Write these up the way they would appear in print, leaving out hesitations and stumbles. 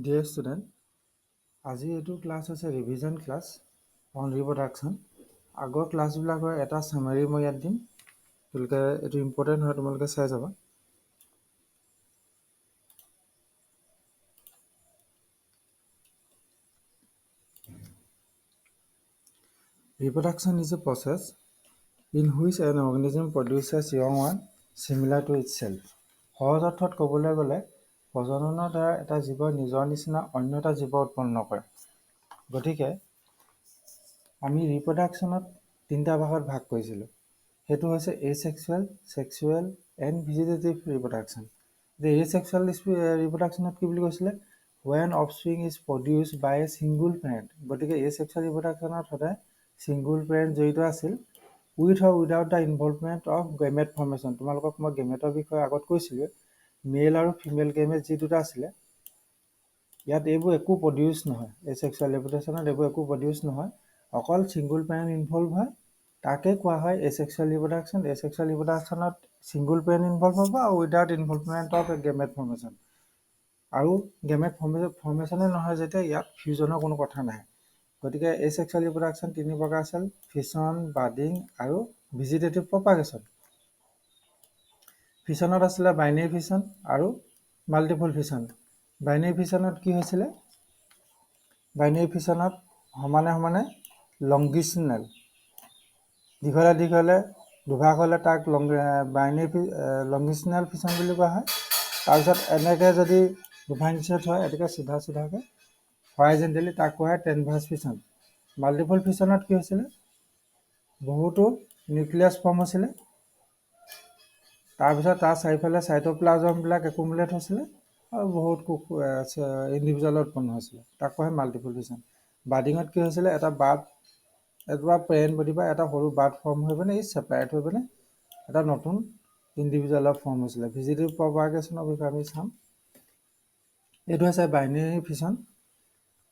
Dear student, আজি এইটো class হৈছে ৰিভিজন ক্লাছ অন ৰিপ্ৰডাকশ্যন। আগৰ ক্লাছবিলাকৰ এটা চামাৰী মই ইয়াত দিম, তোমালোকে এইটো ইম্পৰ্টেণ্ট হয়, তোমালোকে চাই যাবা। Reproduction is a process in which an organism produces young one similar to itself. সহজ অৰ্থত ক'বলৈ গ'লে প্ৰজননৰ দ্বাৰা এটা জীৱৰ নিজৰ নিচিনা অন্য এটা জীৱ উৎপন্ন কৰে। গতিকে আমি ৰিপ্ৰডাকশ্যনত তিনিটা ভাগত ভাগ কৰিছিলোঁ। সেইটো হৈছে এছেক্সুৱেল, ছেক্সুৱেল এণ্ড ভেজিটেটিভ ৰিপ্ৰডাকশ্যন। এছেক্সুৱেল ৰিপ্ৰডাকশ্যনত কি বুলি কৈছিলে? when offspring is produced by a single parent. গতিকে এছেক্সুৱেল ৰিপ্ৰডাকশ্যনত সদায় single parent জড়িত আছিল, with or without the involvement of gamete formation. তোমালোকক মই গেমেটৰ বিষয়ে আগত কৈছিলোঁ, মেল আৰু ফিমেল গেমেট যি দুটা আছিলে, ইয়াত এইবোৰ একো প্ৰডিউচ নহয়। এছেক্সুৱেল ৰিপ্ৰডাকশ্যনত এইবোৰ একো প্ৰডিউচ নহয়, অকল ছিংগুল পেৰেণ্ট ইনভলভ হয়, তাকে কোৱা হয় এছেক্সুৱেল ৰিপ্ৰডাকশ্যন। এছেক্সুৱেল ৰিপ্ৰডাকশ্যনত ছিংগুল পেৰেণ্ট ইনভলভ হ'ব আৰু without involvement of gamete formation. আৰু গেমেট ফৰ্মেশ্যনে নহয় যেতিয়া ইয়াত ফিউজনৰ কোনো কথা নাহে। গতিকে এছেক্সুৱেল ৰিপ্ৰডাকশ্যন তিনি প্ৰকাৰ আছিল: ফিছন, বাডিং আৰু ভেজিটেটিভ প্ৰপাগেশ্যন। ফিছনত আছিলে বাইনেৰী ফিছন আৰু মাল্টিপল ফিছন। বাইনেৰী ফিছনত কি হৈছিলে? বাইনেৰী ফিছনত সমানে সমানে লংগিছনেল, দীঘলে দীঘলে দুভাগ হ'লে তাক বাইনেৰী লংগিছনেল ফিছন বুলি কোৱা হয়। তাৰপিছত এনেকৈ যদি ডিফাৰেঞ্চিয়েট হয়, এনেকৈ চিধা চিধাকৈ হৰাইজেণ্টেলি, তাক কোৱা হয় ট্ৰেনভাৰ্ছ ফিছন। মাল্টিপল ফিছনত কি হৈছিলে? বহুতো নিউক্লিয়াছ ফৰ্ম হৈছিলে, তাৰপিছত তাৰ চাৰিওফালে চাইটোপ্লাজমবিলাক একুমুলেট হৈছিলে আৰু বহুত ইণ্ডিভিজুৱেল উৎপন্ন হৈছিলে, তাক কোৱা হয় মাল্টিপল ফিছন। বাৰ্ডিঙত কি হৈছিলে? এটা পেৰেণ্ট বডি বা এটা সৰু বাৰ্ড ফৰ্ম হৈ পিনে ছেপাৰেট হৈ পিনে এটা নতুন ইণ্ডিভিজুৱেলৰ ফৰ্ম হৈছিলে। ভেজিটেটিভ প্ৰপাগেশ্যনৰ বিষয়ে আমি চাম। এইটো হৈছে binary fission.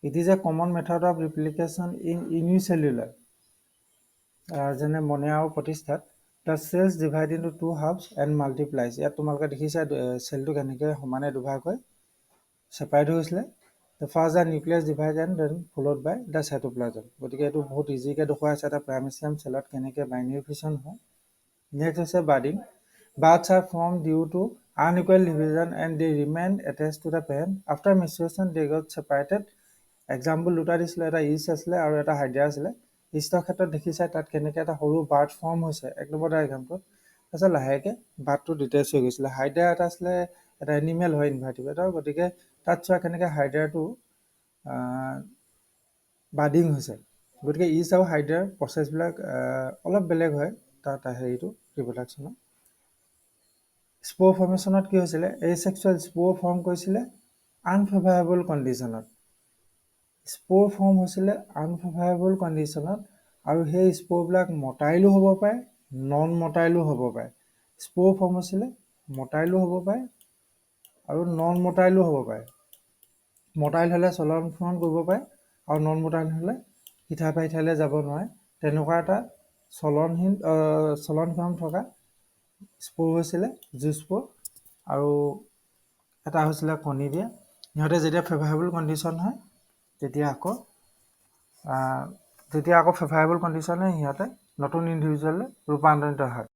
It is a common method of replication in unicellular, যেনে মনে আৰু প্ৰতিষ্ঠাত। The cells divide into two halves and multiplies. ইয়াত তোমালোকে দেখিছা চেলটো কেনেকৈ সমানে দুভাগ হৈ ছেপাৰেট হৈছিলে। The first the nucleus divide and then followed by the cytoplasm. গতিকে এইটো বহুত ইজিকৈ দেখুৱাই আছে এটা প্ৰাইমেচিয়াম চেলত কেনেকৈ বাইনেৰী ফিছন হয়। নেক্সট হৈছে বাৰ্ডিং। Buds are formed due to unequal division and they remain attached to the parent. After menstruation, they got separated. Example দুটা দিছিলে, এটা ইষ্ট আছিলে আৰু এটা হাইড্ৰা আছিলে। ইষ্টৰ ক্ষেত্ৰত দেখিছে তাত কেনেকৈ এটা সৰু বাৰ্ড ফৰ্ম হৈছে এক নম্বৰ ডায়েগ্ৰামটোত। তাৰপিছত লাহেকৈ বাৰ্ডটো ডিটেচ হৈ গৈছিলে। হাইড্ৰা এটা আছিলে, এটা এনিমেল হয় ইনভাৰ্টিব্ৰেটৰ, গতিকে তাত চোৱা কেনেকৈ হাইড্ৰাটো বাৰ্ডিং হৈছে। গতিকে ইষ্ট আৰু হাইড্ৰাৰ প্ৰচেছবিলাক অলপ বেলেগ হয় তাত হেৰিটো ৰিপ্ৰডাকশ্যনত। স্প'ৰ ফৰ্মেশ্যনত কি হৈছিলে? এছেক্সুৱেল স্প'ৰ ফৰ্ম কৰিছিলে আনফেভাৰেবল কণ্ডিশ্যনত। স্প'ৰ ফৰ্ম হৈছিলে আনফেভাৰেবল কণ্ডিশ্যনত, আৰু সেই স্প'ৰবিলাক মটাইলো হ'ব পাৰে, নন মটাইলো হ'ব পাৰে। স্প'ৰ ফৰ্ম হৈছিলে মটাইলো হ'ব পাৰে আৰু নন মটাইলো হ'ব পাৰে। মটাইল হ'লে চলন ফুৰণ কৰিব পাৰে আৰু নন মটাইল হ'লে ইঠাই পা ইঠাইলৈ যাব নোৱাৰে। তেনেকুৱা এটা চলন ফুৰণ থকা স্প'ৰ হৈছিলে জুস্প'ৰ, আৰু এটা হৈছিলে কণী দিয়া। সিহঁতে যেতিয়া ফেভাৰেবল কণ্ডিশ্যন হয় তেতিয়া আকৌ ফেভাৰেবল কণ্ডিশ্যনে সিহঁতে নতুন ইণ্ডিভিজুৱেললৈ ৰূপান্তৰিত হয়।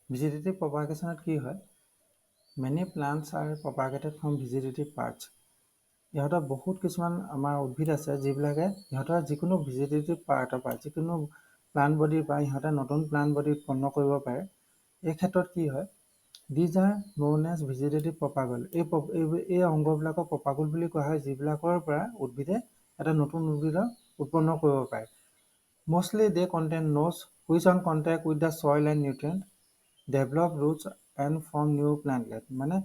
ভেজিটেটিভ প্ৰপাগেশ্যনত কি হয়? Many plants are propagated from vegetative parts. ইহঁতৰ বহুত কিছুমান আমাৰ উদ্ভিদ আছে যিবিলাকে ইহঁতৰ যিকোনো ভেজিটেটিভ পাৰ্টৰ পৰা, যিকোনো প্লাণ্ট বডিৰ পৰা ইহঁতে নতুন প্লাণ্ট বডি উৎপন্ন কৰিব পাৰে। এই ক্ষেত্ৰত কি হয়? These are known as vegetative propagule. এই অংগবিলাকক প্ৰপাগল বুলি কোৱা হয়, যিবিলাকৰ পৰা উদ্ভিদে এটা নতুন উদ্ভিদৰ উৎপন্ন কৰিব পাৰে। Mostly they contain nodes which on contact with the soil and nutrient develop roots and form new plantlet. মানে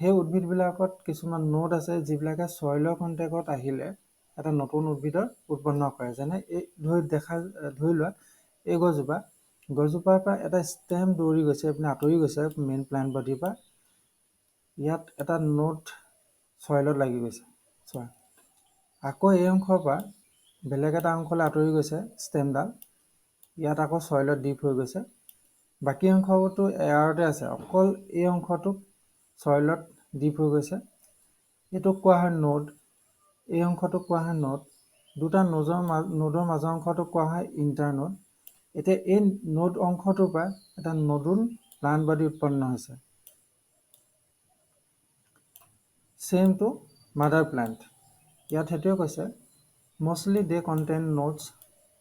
সেই উদ্ভিদবিলাকত কিছুমান নোট আছে যিবিলাকে ছইলৰ কণ্টেক্টত আহিলে এটা নতুন উদ্ভিদৰ উৎপন্ন কৰে। যেনে ধৰি লোৱা এই গছজোপাৰ পৰা এটা ষ্টেম দৌৰি গৈছে, আঁতৰি গৈছে মেইন প্লাণ্ট বডিৰ পৰা। ইয়াত এটা নোট ছইলত লাগি গৈছে, চোৱা। আকৌ এই অংশৰ পৰা বেলেগ এটা অংশলৈ আঁতৰি গৈছে ষ্টেমডাল, ইয়াত আকৌ ছইলত ডিপ হৈ গৈছে। বাকী অংশটো এয়াৰতে আছে, অকল এই অংশটোক চইলত ডিপ হৈ গৈছে। এইটোক কোৱা হয় নোড, এই অংশটোক কোৱা হয় নোড। দুটা নোডৰ মাজৰ অংশটোক কোৱা হয় ইণ্টাৰনোড। এতিয়া এই নোড অংশটোৰ পৰা এটা নতুন প্লান্ট বডি উৎপন্ন হৈছে। Same to mother plant. ইয়াত সেইটোৱে কৈছে, mostly they contain nodes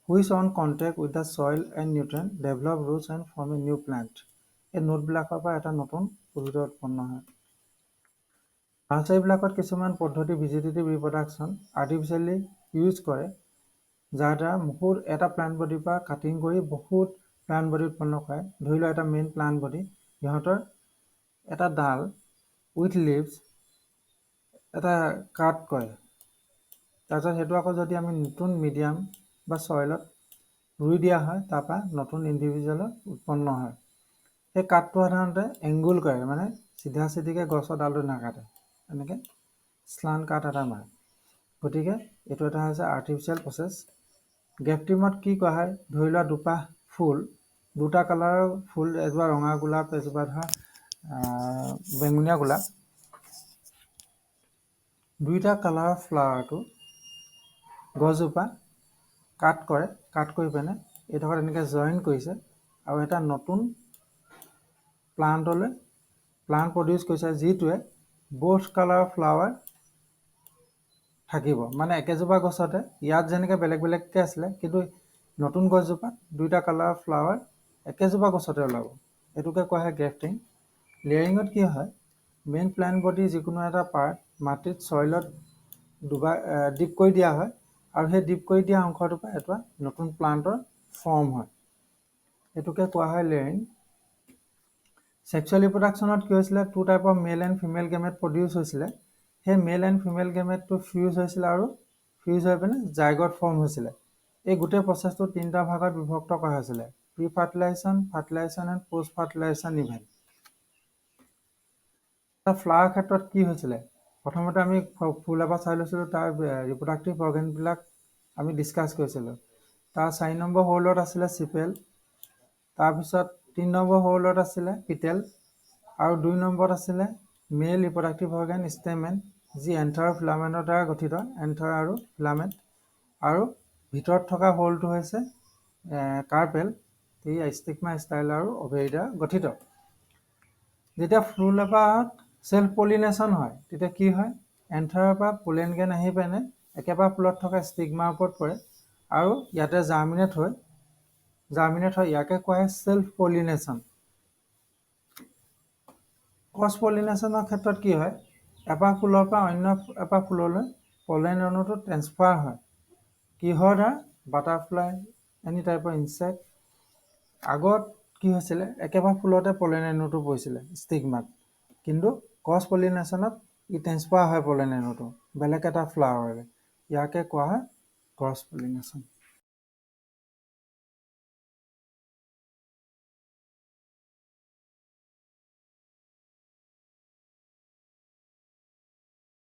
which on contact with the soil and nutrient develop roots and form a new plant. এই নোডবিলাকৰ পৰা এটা নতুন উদ্ভিদ উৎপন্ন হয়। নাৰ্চাৰীবিলাকত কিছুমান পদ্ধতি ভেজিটেটিভ ৰিপ্ৰডাকশ্যন আৰ্টিফিচিয়েলি ইউজ কৰে, যাৰ দ্বাৰা বহুত এটা প্লান্ট বডিৰ পৰা কাটিং কৰি বহুত প্লান্ট বডি উৎপন্ন কৰে। ধৰি লোৱা এটা মেইন প্লান্ট বডি, সিহঁতৰ এটা ডাল উইথ লিভছ এটা কাট কৰে, তাৰপিছত সেইটো আকৌ যদি আমি নতুন মিডিয়াম বা চইলত ৰুই দিয়া হয়, তাৰপৰা নতুন ইণ্ডিভিজুৱেল উৎপন্ন হয়। সেই কাঠটো সাধাৰণতে এংগুল কৰে, মানে চিধা চিধিকৈ গছৰ ডালটো নাকাটে, এনেকৈ স্লান কাঠ এটা মাৰে। গতিকে এইটো এটা হৈছে আৰ্টিফিচিয়েল প্ৰচেছ। গ্ৰেফটিঙত কি কৰা হয়, ধৰি লোৱা দুপাহ ফুল, দুটা কালাৰৰ ফুল, এজোপা ৰঙা গোলাপ, এজোপা ধৰা বেঙুনীয়া গোলাপ, দুইটা কালাৰৰ ফ্লাৱাৰটো গছজোপা কাট কৰে, কাট কৰি পিনে এইডোখৰত এনেকৈ জইন কৰিছে আৰু এটা নতুন প্লান্ট প্ৰডিউচ কৰিছে, যিটোৱে both কালাৰ ফ্লাৱাৰ থাকিব। মানে একেজোপা গছতে ইয়াত যেনেকৈ বেলেগ বেলেগকৈ আছিলে, কিন্তু নতুন গছজোপাত দুইটা কালাৰ ফ্লাৱাৰ একেজোপা গছতে ওলাব। এইটোকে কোৱা হয় গ্ৰেফটিং। লেয়াৰিঙত কি হয়, মেইন প্লান্ট বডি যিকোনো এটা পাৰ্ট মাটিত চইলত ডিপ কৰি দিয়া হয়, আৰু সেই ডিপ কৰি দিয়া অংশটোৰ পৰা এটা নতুন প্লান্টৰ ফৰ্ম হয়। এইটোকে কোৱা হয় লেয়াৰিং। ছেক্সুৱেল ৰিপ্ৰডাকশ্যনত কি হৈছিলে, two type of male and female gamete produce হৈছিলে। সেই মেল এণ্ড ফিমেল গেমেটটো ফিউজ হৈছিলে আৰু ফিউজ হৈ পিনে জাইগট ফৰ্ম হৈছিলে। এই গোটেই প্ৰচেছটো তিনিটা ভাগত বিভক্ত কৰা হৈছিলে, pre fertilisation, fertilisation and post fertilisation event. Flower ক্ষেত্ৰত কি হৈছিলে, প্ৰথমতে আমি ফুল এপাহ চাই লৈছিলোঁ, তাৰ ৰিপ্ৰডাক্টিভ অৰ্গেনবিলাক আমি ডিছকাছ কৰিছিলোঁ। তাৰ 4 নম্বৰ হৌলত আছিলে চিপেল, তাৰপিছত 3 নম্বৰ হৌলত আছিলে পিটেল, আৰু 2 নম্বৰত আছিলে মেল ৰিপ্ৰডাক্টিভ অৰ্গেন ষ্টেমেন, যি এন্থাৰ আৰু ফিলামেণ্টৰ দ্বাৰা গঠিত, এন্থাৰ আৰু ফিলামেণ্ট। আৰু ভিতৰত থকা হৌলটো হৈছে কাৰ্পেল, ই ষ্টিগমা, ষ্টাইল আৰু অভেৰী দ্বাৰা গঠিত। যেতিয়া ফুল এপাহত চেল্ফ পলিনেশ্যন হয়, তেতিয়া কি হয়, এন্থাৰৰ পৰা পলেন গ্ৰেইন আহি পিনে একেবাৰে ফুলত থকা ষ্টিগমাৰ ওপৰত পৰে আৰু ইয়াতে জাৰ্মিনেট হয়, ইয়াকে কোৱা হয় চেল্ফ পলিনেশ্যন। ক্ৰছ পলিনেশ্যনৰ ক্ষেত্ৰত কি হয়, এপাহ ফুলৰ পৰা অন্য এপাহ ফুললৈ পলেন অণুটো ট্ৰেন্সফাৰ হয়। কিহৰ দ্বাৰা, বাটাৰফ্লাই, এনি টাইপৰ ইনছেক্ট। আগত কি হৈছিলে, একেবাৰে ফুলতে পলেন অণুটো পৰিছিলে ষ্টিগমাত, কিন্তু ক্ৰছ পলিনেশ্যনত ই ট্ৰেন্সফাৰ হয় পলেন অণুটো বেলেগ এটা ফ্লাৱাৰলৈ, ইয়াকে কোৱা হয় ক্ৰছ পলিনেশ্যন।